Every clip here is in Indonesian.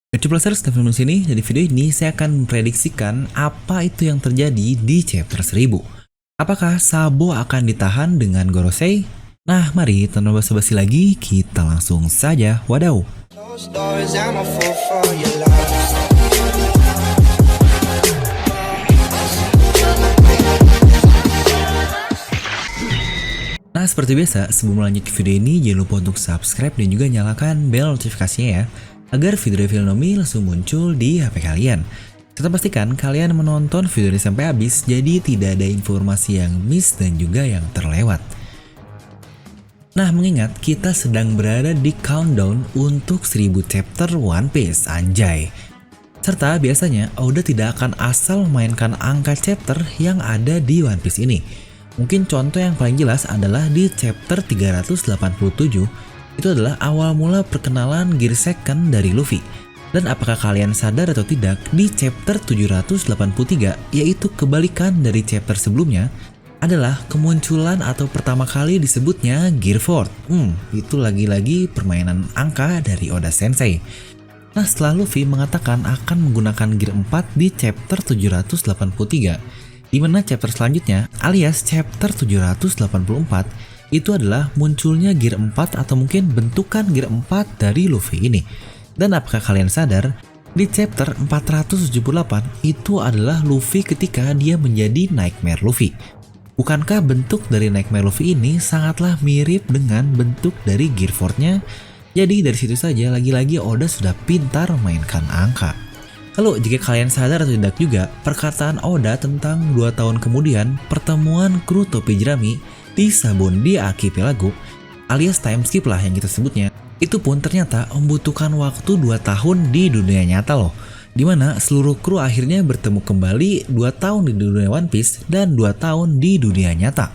Keceplosan Stephen sini, dan di video ini saya akan memprediksikan apa itu yang terjadi di chapter 1000. Apakah Sabo akan ditahan dengan Gorosei? Nah, mari tanpa basa-basi lagi, kita langsung saja wadaw. Nah, seperti biasa, sebelum lanjut ke video ini, jangan lupa untuk subscribe dan juga nyalakan bel notifikasinya ya, agar video review Nomi langsung muncul di HP kalian. Serta pastikan kalian menonton video ini sampai habis, jadi tidak ada informasi yang miss dan juga yang terlewat. Nah, mengingat kita sedang berada di countdown untuk 1000 chapter One Piece, anjay. Serta biasanya Oda tidak akan asal memainkan angka chapter yang ada di One Piece ini. Mungkin contoh yang paling jelas adalah di chapter 387, itu adalah awal mula perkenalan Gear Second dari Luffy. Dan apakah kalian sadar atau tidak, di chapter 783, yaitu kebalikan dari chapter sebelumnya, adalah kemunculan atau pertama kali disebutnya Gear Fort. Itu lagi-lagi permainan angka dari Oda Sensei. Nah, setelah Luffy mengatakan akan menggunakan Gear 4 di chapter 783, di mana chapter selanjutnya alias chapter 784 itu adalah munculnya Gear 4 atau mungkin bentukan Gear 4 dari Luffy ini. Dan apakah kalian sadar, di chapter 478 itu adalah Luffy ketika dia menjadi Nightmare Luffy. Bukankah bentuk dari Nightmare Luffy ini sangatlah mirip dengan bentuk dari Gear 4-nya? Jadi dari situ saja lagi-lagi Oda sudah pintar memainkan angka. Lalu jika kalian sadar atau tidak juga, perkataan Oda tentang 2 tahun kemudian pertemuan kru topi jerami di Sabondi Archipelago alias time skip lah yang kita sebutnya, itu pun ternyata membutuhkan waktu 2 tahun di dunia nyata loh, dimana seluruh kru akhirnya bertemu kembali 2 tahun di dunia One Piece dan 2 tahun di dunia nyata.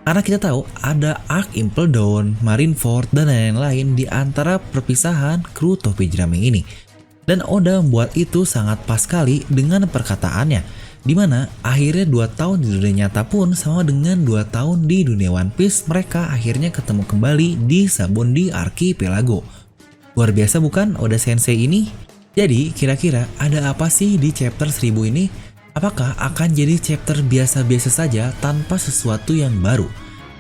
Karena kita tahu ada Arc Impel Down, Marineford, dan lain-lain di antara perpisahan kru topi jerami ini. Dan Oda membuat itu sangat pas sekali dengan perkataannya, dimana akhirnya 2 tahun di dunia nyata pun sama dengan 2 tahun di dunia One Piece, mereka akhirnya ketemu kembali di Sabondi Archipelago. Luar biasa bukan Oda Sensei ini? Jadi kira-kira ada apa sih di chapter 1000 ini? Apakah akan jadi chapter biasa-biasa saja tanpa sesuatu yang baru?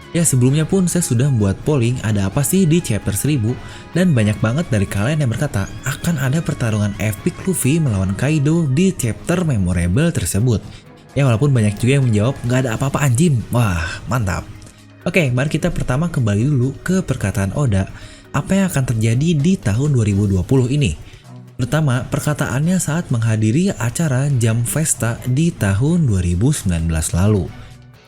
Ya, sebelumnya pun saya sudah membuat polling ada apa sih di chapter 1000, dan banyak banget dari kalian yang berkata akan ada pertarungan epic Luffy melawan Kaido di chapter memorable tersebut. Ya, walaupun banyak juga yang menjawab nggak ada apa-apa anjim. Wah, mantap. Oke, mari kita pertama kembali dulu ke perkataan Oda, apa yang akan terjadi di tahun 2020 ini. Pertama, perkataannya saat menghadiri acara Jam Festa di tahun 2019 lalu.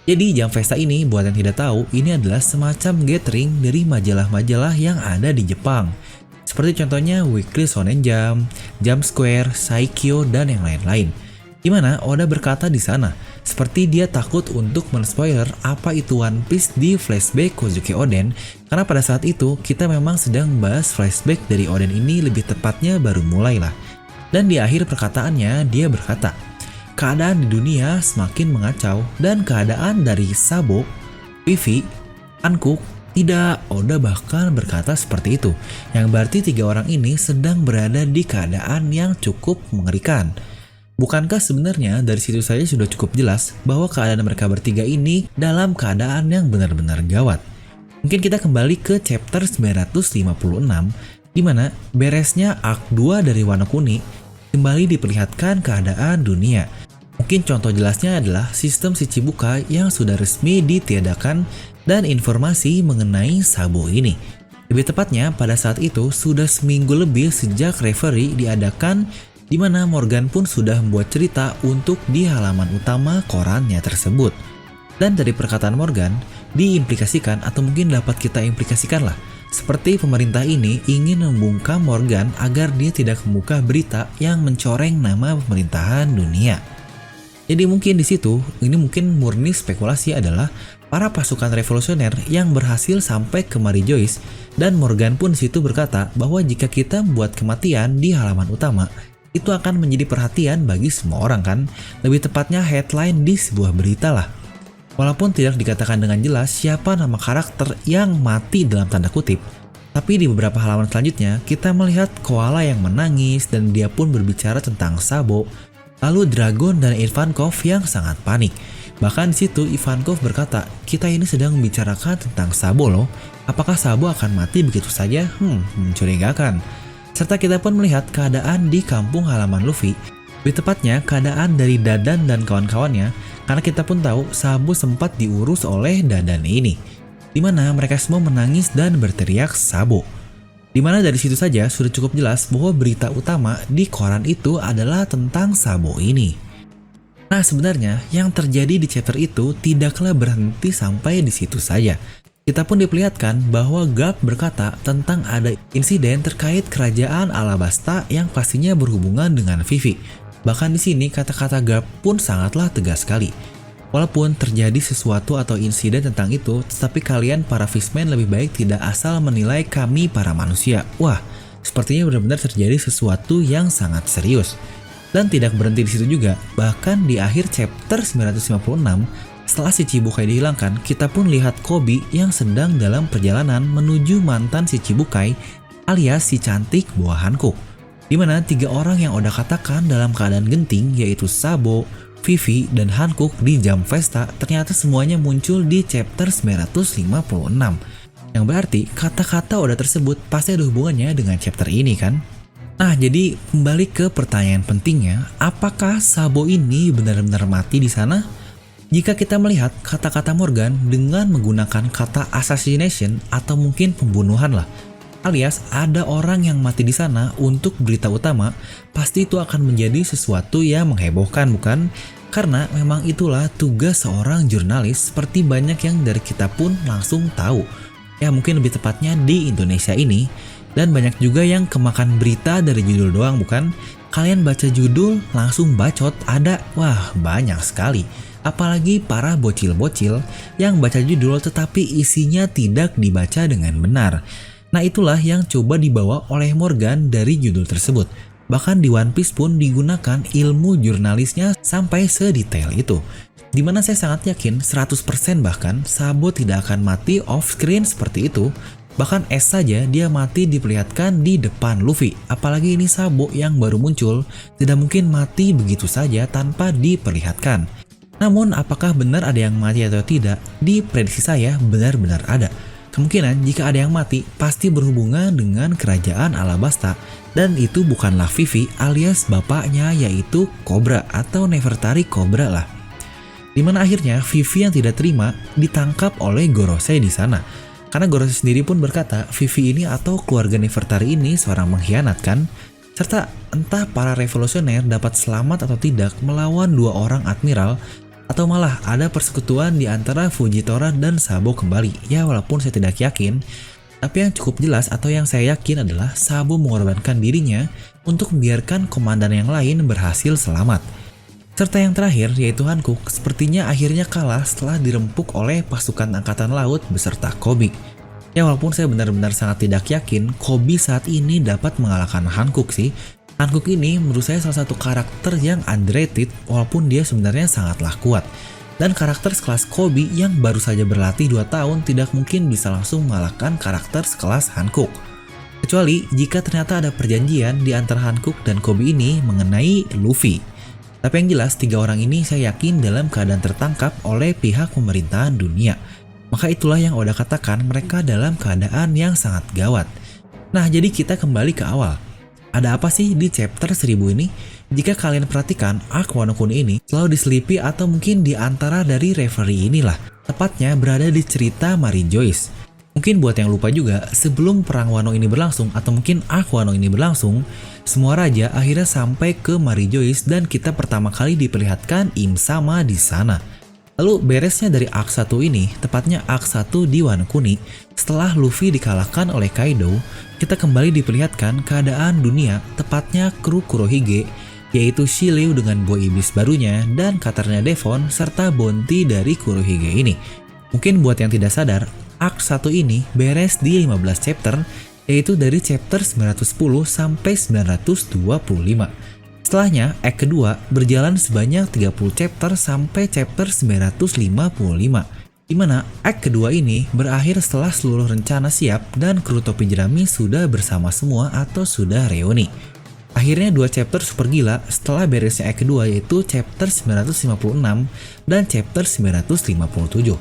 Jadi Jam Festa ini, buat yang tidak tahu, ini adalah semacam gathering dari majalah-majalah yang ada di Jepang. Seperti contohnya Weekly Shonen Jump, Jump Square, Saikyo, dan yang lain-lain. Dimana Oda berkata di sana, seperti dia takut untuk men-spoiler apa itu One Piece di flashback Kozuki Oden, karena pada saat itu kita memang sedang membahas flashback dari Oden ini, lebih tepatnya baru mulai lah. Dan di akhir perkataannya dia berkata, keadaan di dunia semakin mengacau dan keadaan dari Sabo, Vivi, Hancock tidak. Oda bahkan berkata seperti itu, yang berarti 3 orang ini sedang berada di keadaan yang cukup mengerikan. Bukankah sebenarnya dari situ saja sudah cukup jelas bahwa keadaan mereka bertiga ini dalam keadaan yang benar-benar gawat? Mungkin kita kembali ke chapter 956, di mana beresnya Arc 2 dari Wano Kuni kembali diperlihatkan keadaan dunia. Mungkin contoh jelasnya adalah sistem Shichibukai yang sudah resmi ditiadakan dan informasi mengenai Sabo ini. Lebih tepatnya pada saat itu sudah seminggu lebih sejak reverie diadakan, di mana Morgan pun sudah membuat cerita untuk di halaman utama korannya tersebut. Dan dari perkataan Morgan diimplikasikan atau mungkin dapat kita implikasikan lah, seperti pemerintah ini ingin membungkam Morgan agar dia tidak membuka berita yang mencoreng nama pemerintahan dunia. Jadi mungkin di situ, ini mungkin murni spekulasi, adalah para pasukan revolusioner yang berhasil sampai ke Mary Joyce, dan Morgan pun di situ berkata bahwa jika kita membuat kematian di halaman utama, itu akan menjadi perhatian bagi semua orang kan, lebih tepatnya headline di sebuah berita lah. Walaupun tidak dikatakan dengan jelas siapa nama karakter yang mati dalam tanda kutip, Tapi di beberapa halaman selanjutnya, kita melihat koala yang menangis dan dia pun berbicara tentang Sabo. Lalu Dragon dan Ivankov yang sangat panik. Bahkan di situ Ivankov berkata, kita ini sedang membicarakan tentang Sabo loh. Apakah Sabo akan mati begitu saja? Mencurigakan. Serta kita pun melihat keadaan di kampung halaman Luffy. Lebih tepatnya keadaan dari Dadan dan kawan-kawannya, karena kita pun tahu Sabo sempat diurus oleh Dadan ini. Dimana mereka semua menangis dan berteriak Sabo. Dimana dari situ saja sudah cukup jelas bahwa berita utama di koran itu adalah tentang Sabo ini. Nah sebenarnya yang terjadi di chapter itu tidaklah berhenti sampai di situ saja. Kita pun diperlihatkan bahwa Garp berkata tentang ada insiden terkait kerajaan Alabasta yang pastinya berhubungan dengan Vivi. Bahkan di sini kata-kata Garp pun sangatlah tegas sekali. Walaupun terjadi sesuatu atau insiden tentang itu, tetapi kalian para fishman lebih baik tidak asal menilai kami para manusia. Wah, sepertinya benar-benar terjadi sesuatu yang sangat serius. Dan tidak berhenti di situ juga, bahkan di akhir chapter 956, setelah si Chibukai dihilangkan, kita pun lihat Koby yang sedang dalam perjalanan menuju mantan si Chibukai alias si cantik buah Hankook. Dimana 3 orang yang Oda katakan dalam keadaan genting yaitu Sabo, Vivi, dan Hankook di jam Vesta ternyata semuanya muncul di chapter 956. Yang berarti kata-kata Oda tersebut pasti ada hubungannya dengan chapter ini kan? Nah jadi kembali ke pertanyaan pentingnya, apakah Sabo ini benar-benar mati di sana? Jika kita melihat kata-kata Morgan dengan menggunakan kata assassination atau mungkin pembunuhan lah, alias ada orang yang mati di sana untuk berita utama, pasti itu akan menjadi sesuatu yang menghebohkan bukan? Karena memang itulah tugas seorang jurnalis seperti banyak yang dari kita pun langsung tahu. Ya mungkin lebih tepatnya di Indonesia ini. Dan banyak juga yang kemakan berita dari judul doang bukan? Kalian baca judul langsung bacot ada, wah banyak sekali. Apalagi para bocil-bocil yang baca judul tetapi isinya tidak dibaca dengan benar. Nah itulah yang coba dibawa oleh Morgan dari judul tersebut. Bahkan di One Piece pun digunakan ilmu jurnalisnya sampai sedetail itu. Dimana saya sangat yakin 100% bahkan Sabo tidak akan mati off screen seperti itu. Bahkan S saja dia mati diperlihatkan di depan Luffy. Apalagi ini Sabo yang baru muncul, tidak mungkin mati begitu saja tanpa diperlihatkan. Namun apakah benar ada yang mati atau tidak? Di prediksi saya benar-benar ada. Kemungkinan jika ada yang mati pasti berhubungan dengan kerajaan Alabasta. Dan itu bukanlah Vivi alias bapaknya yaitu Cobra atau Nefertari Cobra lah. Dimana akhirnya Vivi yang tidak terima ditangkap oleh Gorosei di sana. Karena Gorosei sendiri pun berkata Vivi ini atau keluarga Nefertari ini seorang mengkhianat kan? Serta entah para revolusioner dapat selamat atau tidak melawan 2 orang admiral atau malah ada persekutuan di antara Fujitora dan Sabo kembali. Ya walaupun saya tidak yakin, tapi yang cukup jelas atau yang saya yakin adalah Sabo mengorbankan dirinya untuk membiarkan komandan yang lain berhasil selamat. Serta yang terakhir yaitu Hankook sepertinya akhirnya kalah setelah dirempuk oleh pasukan angkatan laut beserta Koby. Ya walaupun saya benar-benar sangat tidak yakin Koby saat ini dapat mengalahkan Hankook sih. Hankook ini menurut saya salah satu karakter yang underrated walaupun dia sebenarnya sangatlah kuat. Dan karakter sekelas Koby yang baru saja berlatih 2 tahun tidak mungkin bisa langsung mengalahkan karakter sekelas Hankook. Kecuali jika ternyata ada perjanjian di antara Hankook dan Koby ini mengenai Luffy. Tapi yang jelas 3 orang ini saya yakin dalam keadaan tertangkap oleh pihak pemerintahan dunia. Maka itulah yang Oda katakan mereka dalam keadaan yang sangat gawat. Nah jadi kita kembali ke awal. Ada apa sih di chapter 1000 ini? Jika kalian perhatikan, arc Wano Kuni ini selalu diselipi atau mungkin di antara dari referee inilah. Tepatnya berada di cerita Mary Joyce. Mungkin buat yang lupa juga, sebelum perang Wano ini berlangsung atau mungkin arc Wano ini berlangsung, semua raja akhirnya sampai ke Mary Joyce dan kita pertama kali diperlihatkan Im Sama di sana. Lalu beresnya dari arc 1 ini, tepatnya arc 1 di Wano Kuni, setelah Luffy dikalahkan oleh Kaido, kita kembali diperlihatkan keadaan dunia, tepatnya kru Kurohige, yaitu Shiryu dengan buah iblis barunya dan Katarina Devon serta Bounty dari Kurohige ini. Mungkin buat yang tidak sadar, arc 1 ini beres di 15 chapter, yaitu dari chapter 910 sampai 925. Setelahnya, arc kedua berjalan sebanyak 30 chapter sampai chapter 955. Dimana act kedua ini berakhir setelah seluruh rencana siap dan kru topi jerami sudah bersama semua atau sudah reuni. Akhirnya dua chapter super gila setelah beresnya act kedua, yaitu chapter 956 dan chapter 957.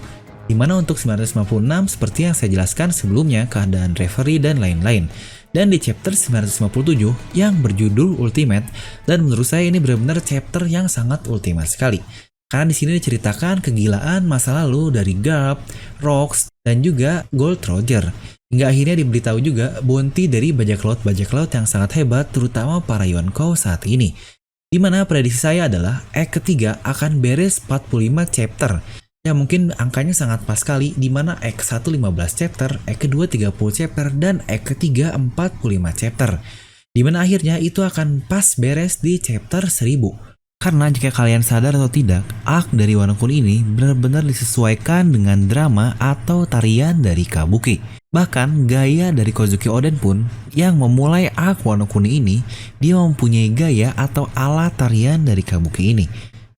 Dimana untuk 956 seperti yang saya jelaskan sebelumnya, keadaan referee dan lain-lain. Dan di chapter 957 yang berjudul Ultimate, dan menurut saya ini benar-benar chapter yang sangat ultimate sekali. Karena di sini diceritakan kegilaan masa lalu dari Garp, Rox, dan juga Gold Roger. Hingga akhirnya diberitahu juga bounty dari bajak laut yang sangat hebat, terutama para Yonkou saat ini. Dimana prediksi saya adalah act ketiga akan beres 45 chapter. Ya mungkin angkanya sangat pas sekali, dimana act 1 15 chapter, act kedua 30 chapter, dan act ketiga 45 chapter. Dimana akhirnya itu akan pas beres di chapter 1000. Karena jika kalian sadar atau tidak, arc dari Wano Kuni ini benar-benar disesuaikan dengan drama atau tarian dari Kabuki. Bahkan gaya dari Kozuki Oden pun yang memulai arc Wano Kuni ini, dia mempunyai gaya atau ala tarian dari Kabuki ini.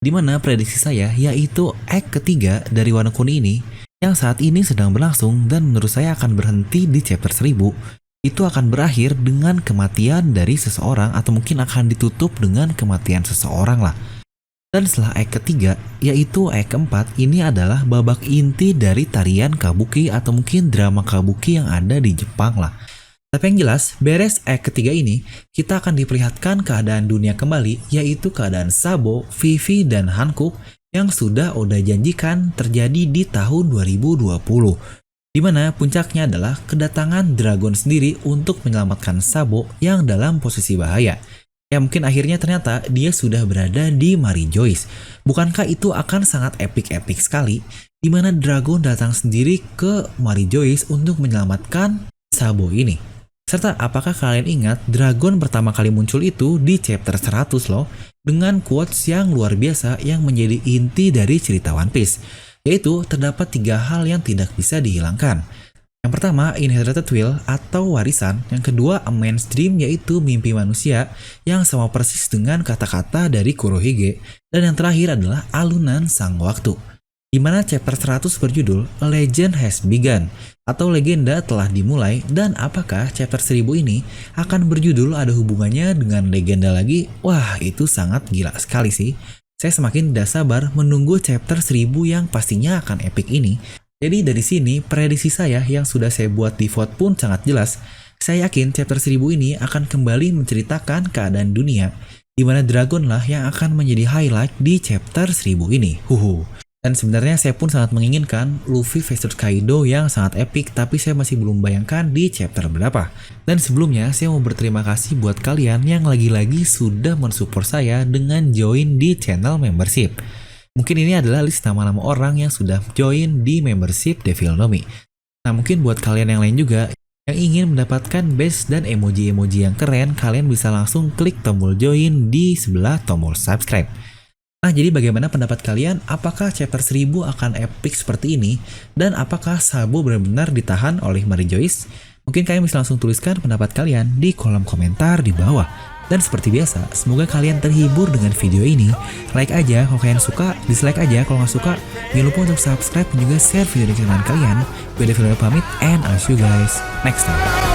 Dimana prediksi saya yaitu act ketiga dari Wano Kuni ini yang saat ini sedang berlangsung dan menurut saya akan berhenti di chapter 1000. Itu akan berakhir dengan kematian dari seseorang atau mungkin akan ditutup dengan kematian seseorang lah. Dan setelah act ketiga, yaitu act keempat, ini adalah babak inti dari tarian Kabuki atau mungkin drama Kabuki yang ada di Jepang lah. Tapi yang jelas, beres act ketiga ini, kita akan diperlihatkan keadaan dunia kembali, yaitu keadaan Sabo, Vivi, dan Hankook yang sudah Oda janjikan terjadi di tahun 2020. Dimana puncaknya adalah kedatangan Dragon sendiri untuk menyelamatkan Sabo yang dalam posisi bahaya. Ya mungkin akhirnya ternyata dia sudah berada di Marijoice. Bukankah itu akan sangat epic sekali? Dimana Dragon datang sendiri ke Marijoice untuk menyelamatkan Sabo ini. Serta apakah kalian ingat Dragon pertama kali muncul itu di chapter 100 loh. Dengan quotes yang luar biasa yang menjadi inti dari cerita One Piece. Yaitu terdapat 3 hal yang tidak bisa dihilangkan. Yang pertama, inherited will atau warisan. Yang kedua, a man's dream yaitu mimpi manusia yang sama persis dengan kata-kata dari Kurohige. Dan yang terakhir adalah alunan sang waktu. Di mana chapter 100 berjudul A Legend Has Begun atau legenda telah dimulai, dan apakah chapter 1000 ini akan berjudul ada hubungannya dengan legenda lagi? Wah, itu sangat gila sekali sih. Saya semakin tidak sabar menunggu chapter 1000 yang pastinya akan epic ini. Jadi dari sini prediksi saya yang sudah saya buat di vote pun sangat jelas. Saya yakin chapter 1000 ini akan kembali menceritakan keadaan dunia, di mana Dragon lah yang akan menjadi highlight di chapter 1000 ini. Dan sebenarnya saya pun sangat menginginkan Luffy vs Kaido yang sangat epic, tapi saya masih belum bayangkan di chapter berapa. Dan sebelumnya saya mau berterima kasih buat kalian yang lagi-lagi sudah mensupport saya dengan join di channel membership. Mungkin ini adalah list nama-nama orang yang sudah join di membership Devil No Mi. Nah mungkin buat kalian yang lain juga yang ingin mendapatkan badge dan emoji-emoji yang keren, kalian bisa langsung klik tombol join di sebelah tombol subscribe. Nah jadi bagaimana pendapat kalian? Apakah chapter 1000 akan epic seperti ini? Dan apakah Sabo benar-benar ditahan oleh Marijoice? Mungkin kalian bisa langsung tuliskan pendapat kalian di kolom komentar di bawah. Dan seperti biasa, semoga kalian terhibur dengan video ini. Like aja kalau kalian suka, dislike aja kalau nggak suka. Jangan lupa untuk subscribe dan juga share video ini ke teman kalian. Gue Devil No Mi pamit, and I'll see you guys next time.